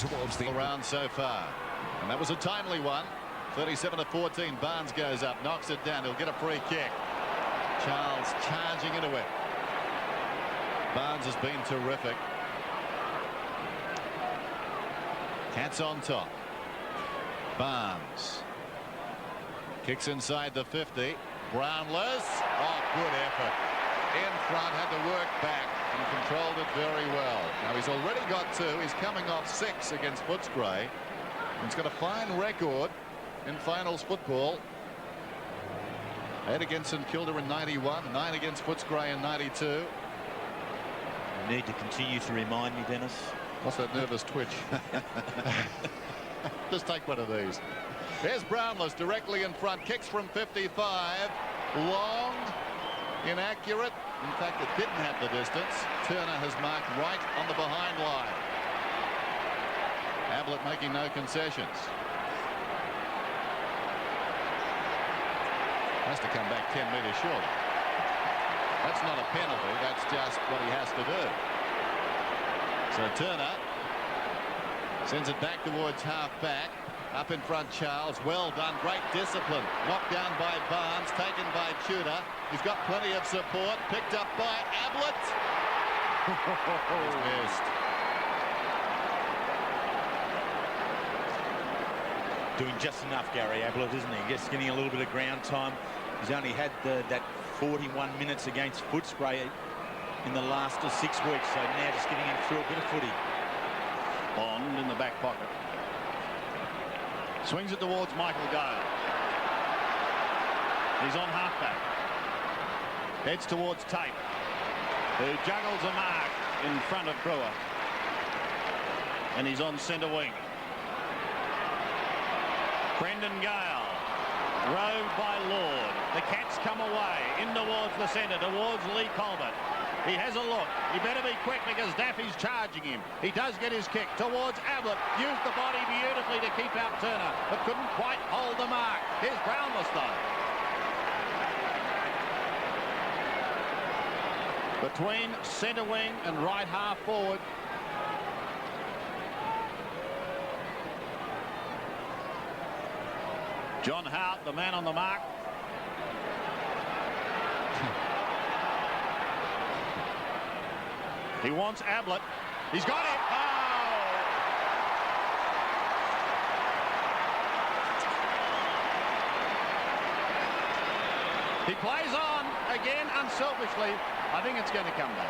towards the round so far. And that was a timely one. 37-14. Barnes goes up, knocks it down. He'll get a free kick. Charles charging into it. Barnes has been terrific. Cats on top. Barnes kicks inside the 50. Brownless. Oh, good effort. In front, had to work back and controlled it very well. Now he's already got 2. He's coming off 6 against Footscray. He's got a fine record in finals football. 8 against St Kilda in 91, 9 against Footscray in 92. You need to continue to remind me, Dennis. What's that nervous twitch? Just take one of these. There's Brownless directly in front. Kicks from 55. Long. Inaccurate. In fact, it didn't have the distance. Turner has marked right on the behind line. Ablett making no concessions. Has to come back 10 metres short. That's not a penalty. That's just what he has to do. So Turner sends it back towards half-back. Up in front, Charles. Well done. Great discipline. Knocked down by Barnes. Taken by Tudor. He's got plenty of support. Picked up by Ablett. He's missed. Doing just enough, Gary Ablett, isn't he? Just getting a little bit of ground time. He's only had that 41 minutes against Footscray in the last 6 weeks. So now just getting him through a bit of footy. Bond in the back pocket. Swings it towards Michael Gale. He's on halfback. Heads towards Tate, who juggles a mark in front of Breuer. And he's on centre wing. Brendan Gale, rowed by Lord. The Cats come away in towards the centre, towards Leigh Colbert. He has a look. He better be quick because Daffy's charging him. He does get his kick towards Ablett. Used the body beautifully to keep out Turner, but couldn't quite hold the mark. Here's Brownless, though. Between centre wing and right half forward. John Hout, the man on the mark. He wants Ablett. He's got it. Oh! He plays on again unselfishly. I think it's going to come back.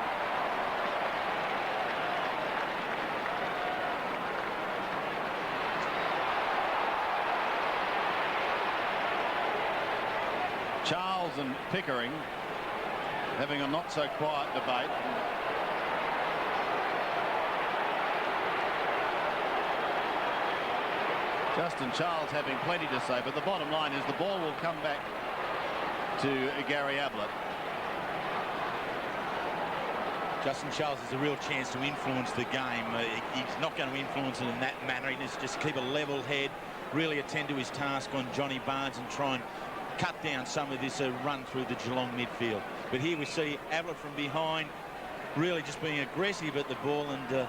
Charles and Pickering having a not so quiet debate. Justin Charles having plenty to say, but the bottom line is the ball will come back to Gary Ablett. Justin Charles has a real chance to influence the game. He's not going to influence it in that manner. He needs to just keep a level head, really attend to his task on Johnny Barnes and try and cut down some of this run through the Geelong midfield. But here we see Ablett from behind, really just being aggressive at the ball, and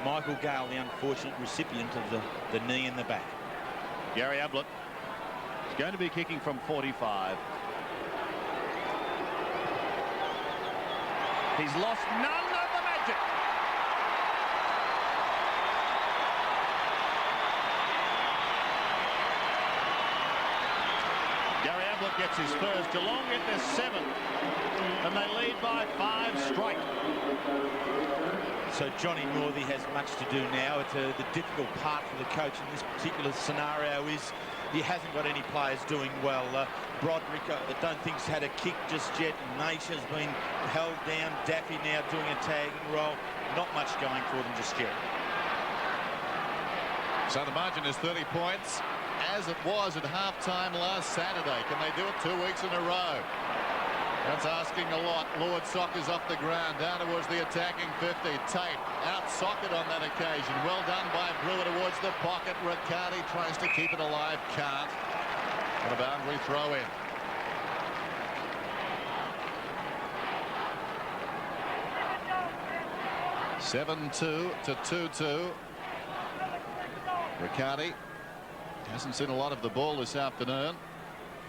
Michael Gale, the unfortunate recipient of the knee in the back. Gary Ablett is going to be kicking from 45. He's lost none of the magic. Gary Ablett gets his first. Geelong get their 7th, and they lead by 5 straight. So Johnny Northey has much to do now. It's the difficult part for the coach in this particular scenario is he hasn't got any players doing well. Broderick, I don't think, has had a kick just yet. Naisha's been held down. Daffy now doing a tagging role. Not much going for them just yet. So the margin is 30 points, as it was at halftime last Saturday. Can they do it 2 weeks in a row? That's asking a lot. Lord Soccer's off the ground, down towards the attacking 50. Tate out-socket on that occasion. Well done by Breuer towards the pocket. Riccardi tries to keep it alive, can't. And a boundary throw in. (7-2 to 2-2). Riccardi hasn't seen a lot of the ball this afternoon.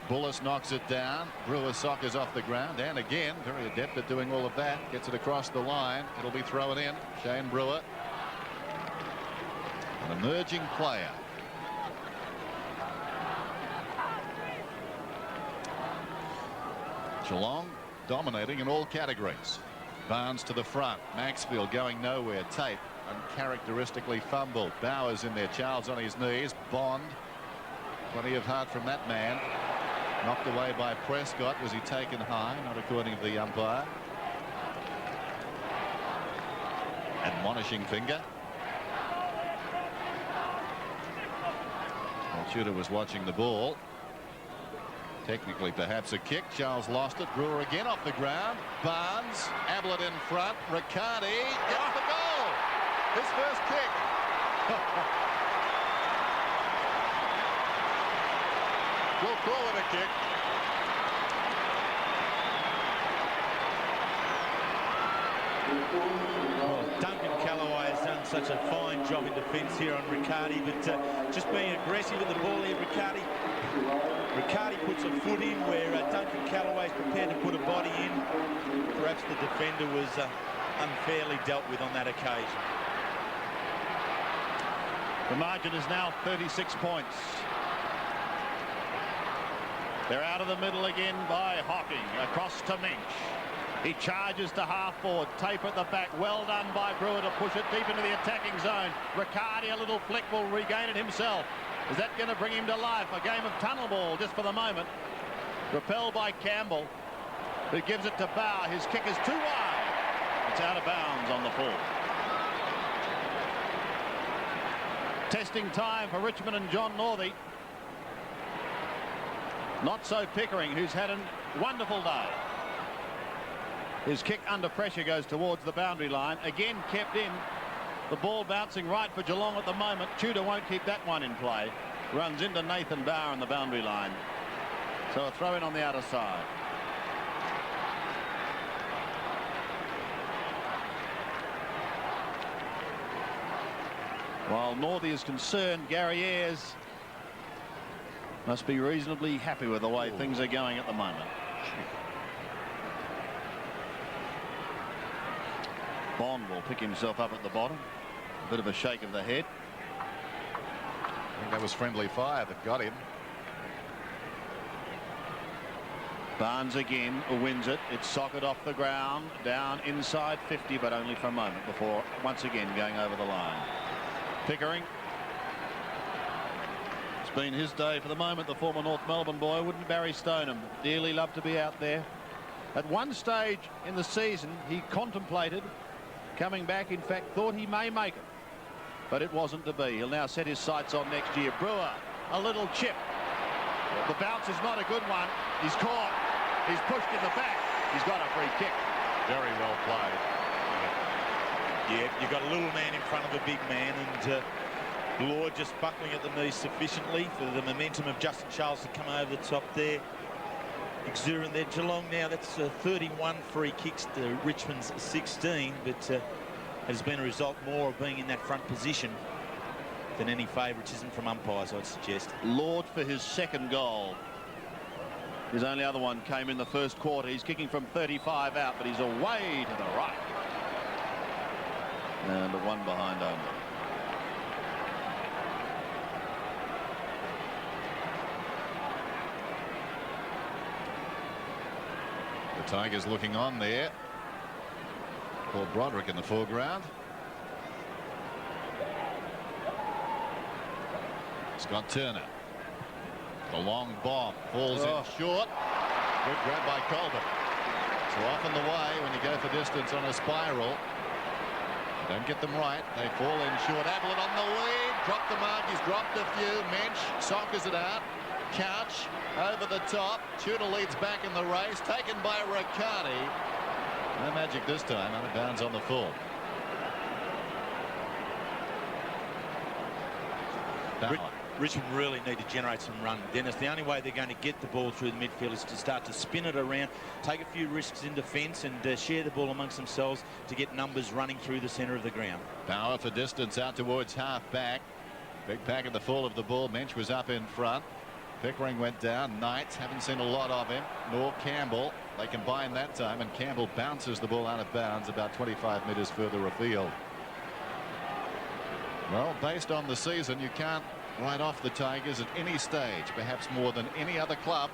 Bullis knocks it down. Breuer soccers off the ground, and again very adept at doing all of that. Gets it across the line. It'll be thrown in. Shayne Breuer, an emerging player. Geelong dominating in all categories. Barnes to the front. Maxfield going nowhere. Tate uncharacteristically fumbled. Bowers in there. Charles on his knees. Bond. Plenty of heart from that man. Knocked away by Prescott. Was he taken high? Not according to the umpire. Admonishing finger. Well, Tudor was watching the ball. Technically perhaps a kick. Charles lost it. Breuer again off the ground. Barnes. Ablett in front. Riccardi. Got the goal. His first kick. We'll call it a kick. Well, Duncan Callaway has done such a fine job in defence here on Riccardi, but just being aggressive with the ball here, Riccardi puts a foot in where Duncan Callaway is prepared to put a body in. Perhaps the defender was unfairly dealt with on that occasion. The margin is now 36 points. They're out of the middle again by Hocking. Across to Mensch. He charges to half forward. Tape at the back. Well done by Breuer to push it deep into the attacking zone. Riccardi, a little flick, will regain it himself. Is that going to bring him to life? A game of tunnel ball just for the moment. Repelled by Campbell, who gives it to Bauer. His kick is too wide. It's out of bounds on the full. Testing time for Richmond and John Northey. Not so Pickering, who's had a wonderful day. His kick under pressure goes towards the boundary line. Again kept in. The ball bouncing right for Geelong at the moment. Tudor won't keep that one in play. Runs into Nathan Bauer on the boundary line. So a throw in on the outer side. While Northey is concerned, Gary Ayres must be reasonably happy with the way things are going at the moment. Bond will pick himself up at the bottom. A bit of a shake of the head. I think that was friendly fire that got him. Barnes again wins it. It's socket off the ground, down inside 50, but only for a moment before once again going over the line. Pickering. It's been his day for the moment, the former North Melbourne boy. Wouldn't Barry Stoneham dearly love to be out there? At one stage in the season, he contemplated coming back. In fact, thought he may make it, but it wasn't to be. He'll now set his sights on next year. Breuer, a little chip. The bounce is not a good one. He's caught. He's pushed in the back. He's got a free kick. Very well played. Yeah, you've got a little man in front of a big man, and Lord just buckling at the knees sufficiently for the momentum of Justin Charles to come over the top there. Exuberant there. Geelong now, that's 31 free kicks to Richmond's 16, but it has been a result more of being in that front position than any favouritism from umpires, I'd suggest. Lord for his second goal. His only other one came in the first quarter. He's kicking from 35 out, but he's away to the right. And a one behind only. The Tigers looking on there. Paul Broderick in the foreground. Scott Turner. The long bomb falls in short. Good grab by Colbert. So often the way when you go for distance on a spiral. Don't get them right. They fall in short. Ablett on the lead. Dropped the mark. He's dropped a few. Mensch soccers it out. Couch over the top. Tudor leads back in the race. Taken by Riccardi. No magic this time. Out of bounds on the full. Richmond really need to generate some run, Dennis. The only way they're going to get the ball through the midfield is to start to spin it around, take a few risks in defence, and share the ball amongst themselves to get numbers running through the centre of the ground. Bauer for distance out towards half back. Big pack at the fall of the ball. Mensch was up in front. Pickering went down. Knights, haven't seen a lot of him, nor Campbell. They combine that time, and Campbell bounces the ball out of bounds about 25 metres further afield. Well, based on the season, you can't write off the Tigers at any stage, perhaps more than any other club.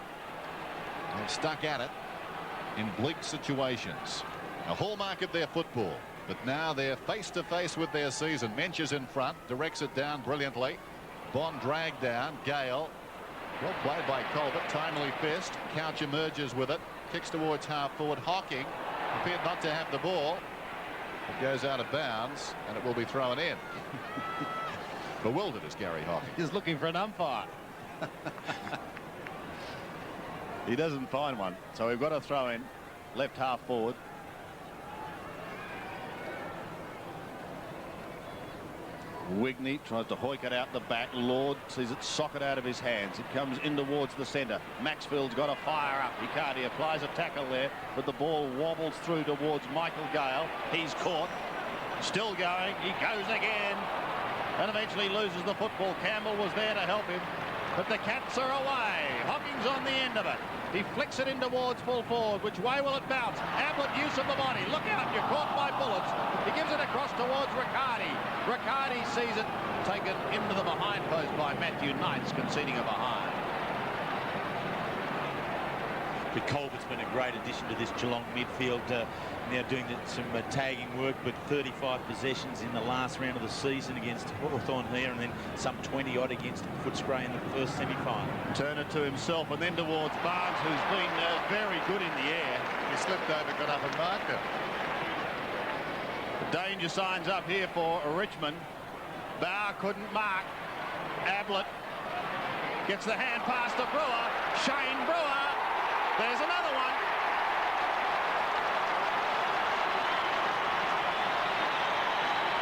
They've stuck at it in bleak situations. A hallmark of their football. But now they're face to face with their season. Mensch is in front, directs it down brilliantly. Bond dragged down. Gale. Well played by Colbert. Timely fist. Couch emerges with it. Kicks towards half forward. Hocking appeared not to have the ball. It goes out of bounds and it will be thrown in. Bewildered is Gary Hocking. He's looking for an umpire. He doesn't find one, so we've got to throw in left half forward. Wigney tries to hoik it out the back. Lord sees it socket out of his hands. It comes in towards the centre. Maxfield's got to fire up. Riccardi applies a tackle there, but the ball wobbles through towards Michael Gale. He's caught. Still going. He goes again and eventually loses the football. Campbell was there to help him, but the Cats are away. Hocking's on the end of it. He flicks it in towards full forward. Which way will it bounce? Ablett, use of the body. Look out, you're caught by bullets. He gives it across towards Riccardi. Riccardi sees it taken into the behind post by Matthew Knights, conceding a behind. But Colbert's been a great addition to this Geelong midfield, now doing some tagging work, but 35 possessions in the last round of the season against Hawthorn here, and then some 20-odd against Footscray in the first semi-final. Turner to himself and then towards Barnes, who's been very good in the air. He slipped over, got up and marked it. Danger signs up here for Richmond. Bauer couldn't mark. Ablett gets the hand pass to Breuer. Shayne Breuer. There's another one.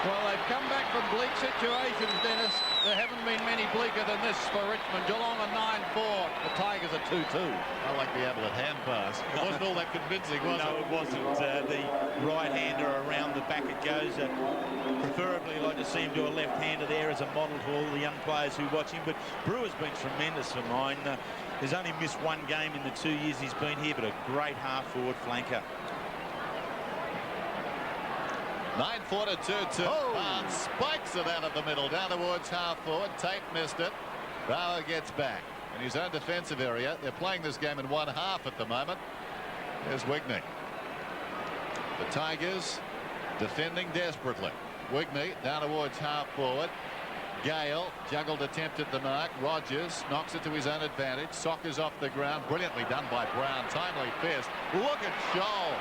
Well, they've come back from bleak situations, Dennis. There haven't been many bleaker than this for Richmond. Geelong are 9-4. The Tigers are 2-2. I like the Ablett hand pass. It wasn't all that convincing, was it? No, it wasn't. The right-hander around the back it goes. Preferably like to see him do a left-hander there as a model to all the young players who watch him. But Brewer's been tremendous for mine. He's only missed one game in the 2 years he's been here, but a great half-forward flanker. 9-4 to 2-2. Barnes spikes it out of the middle down towards half forward. Tate missed it. Breuer gets back in his own defensive area. They're playing this game in one half at the moment. There's Wigney. The Tigers defending desperately. Wigney down towards half forward. Gale juggled attempt at the mark. Rogers knocks it to his own advantage. Sockers off the ground. Brilliantly done by Brown. Timely fist. Look at Scholl.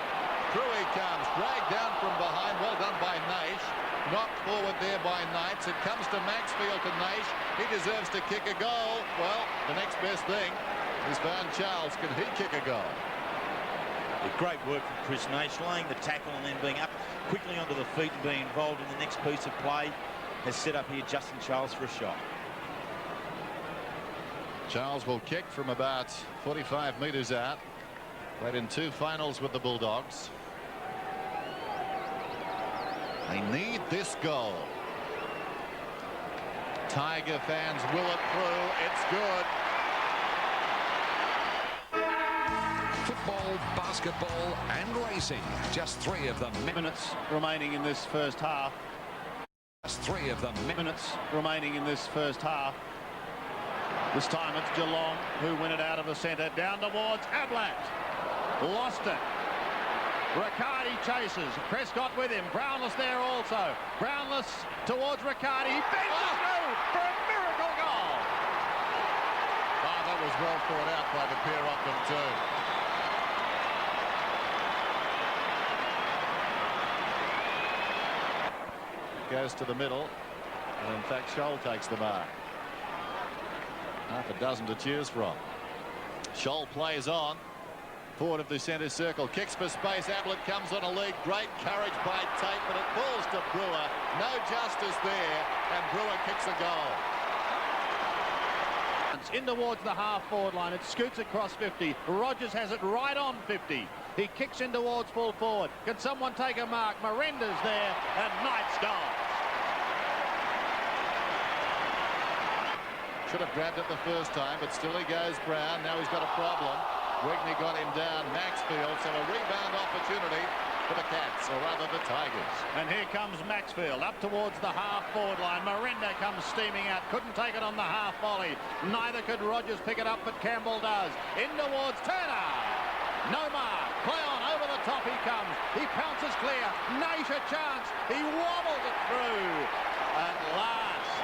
Through he comes, dragged down from behind. Well done by Naish. Knocked forward there by Knights. It comes to Maxfield to Naish. He deserves to kick a goal. Well, the next best thing is Van Charles. Can he kick a goal? Great work from Chris Naish, laying the tackle and then being up quickly onto the feet and being involved in the next piece of play. Has set up here Justin Charles for a shot. Charles will kick from about 45 metres out. Played in 2 finals with the Bulldogs. They need this goal. Tiger fans will it through. It's good. Football, basketball and racing. Just 3 of the Minutes remaining in this first half. Just 3 of the Minutes remaining in this first half. This time it's Geelong who win it out of the centre. Down towards Ablett. Lost it. Riccardi chases. Prescott with him. Brownless there also. Brownless towards Riccardi. He bends it through for a miracle goal. Oh, that was well thought out by the pair of them too. Goes to the middle, and in fact Scholl takes the mark. Half a dozen to choose from. Scholl plays on. Forward of the centre circle, kicks for space. Ablett comes on a lead. Great courage by Tate, but it falls to Breuer. No justice there, and Breuer kicks a goal. It's in towards the half-forward line. It scoots across 50. Rogers has it right on 50. He kicks in towards full forward. Can someone take a mark? Miranda's there, and Knight scores. Should have grabbed it the first time, but still he goes Brown. Now he's got a problem. Wigney got him down. Maxfield, so a rebound opportunity for the Cats, or rather the Tigers. And here comes Maxfield up towards the half-forward line. Morinda comes steaming out. Couldn't take it on the half volley. Neither could Rogers pick it up, but Campbell does. In towards Turner. No mark. Play on. Over the top he comes. He pounces clear. Nice a chance. He wobbles it through. At last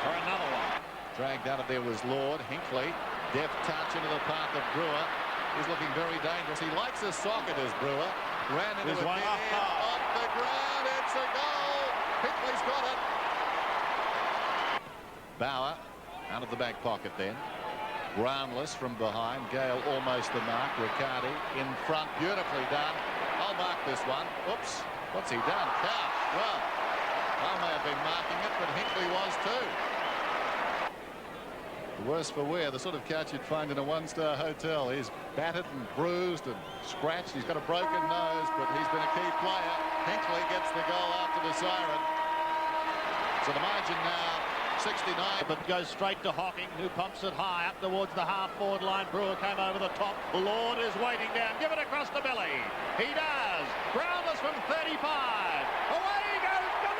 for another one. Dragged out of there was Lord. Hinckley. Deft touch into the path of Breuer. He's looking very dangerous. He likes his socket as Breuer. Ran into There's a one dead end off the ground. It's a goal. Hinckley's got it. Breuer out of the back pocket then. Brownless from behind. Gale almost the mark. Riccardi in front. Beautifully done. I'll mark this one. Oops. What's he done? Couch. Well, I may have been marking it, but Hinckley was too. The worse for wear, the sort of couch you'd find in a one-star hotel. He's battered and bruised and scratched. He's got a broken nose, but he's been a key player. Hinckley gets the goal after the siren. So the margin now 69. But goes straight to Hocking, who pumps it high up towards the half-forward line. Breuer came over the top. Lord is waiting down. Give it across to Billy. He does. Brownless from 35. Away goes Billy.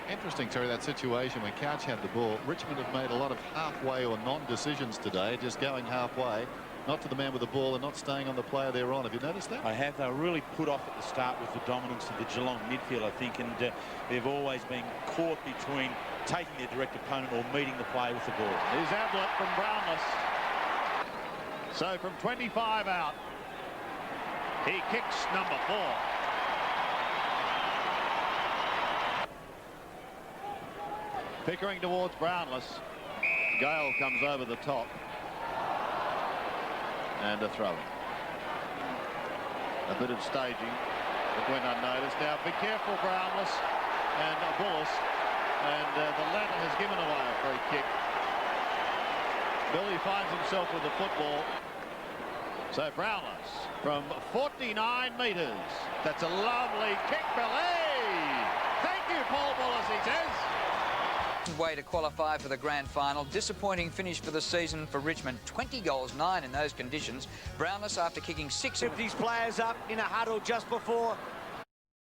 Interesting, Terry, that situation when Couch had the ball. Richmond have made a lot of halfway or non-decisions today, just going halfway, not to the man with the ball and not staying on the player they're on. Have you noticed that? I have. They were really put off at the start with the dominance of the Geelong midfield, I think, and they've always been caught between taking their direct opponent or meeting the play with the ball. Here's Ablett from Brownless. So from 25 out, he kicks number 4. Pickering towards Brownless. Gale comes over the top. And a throw. A bit of staging that went unnoticed. Now be careful, Brownless and Bullis. And the latter has given away a free kick. Billy finds himself with the football. So Brownless from 49 metres. That's a lovely kick, Billy. Thank you, Paul Bullis, he says. Way to qualify for the grand final. Disappointing finish for the season for Richmond. 20 goals, 9 in those conditions. Brownless, after kicking 6... These players up in a huddle just before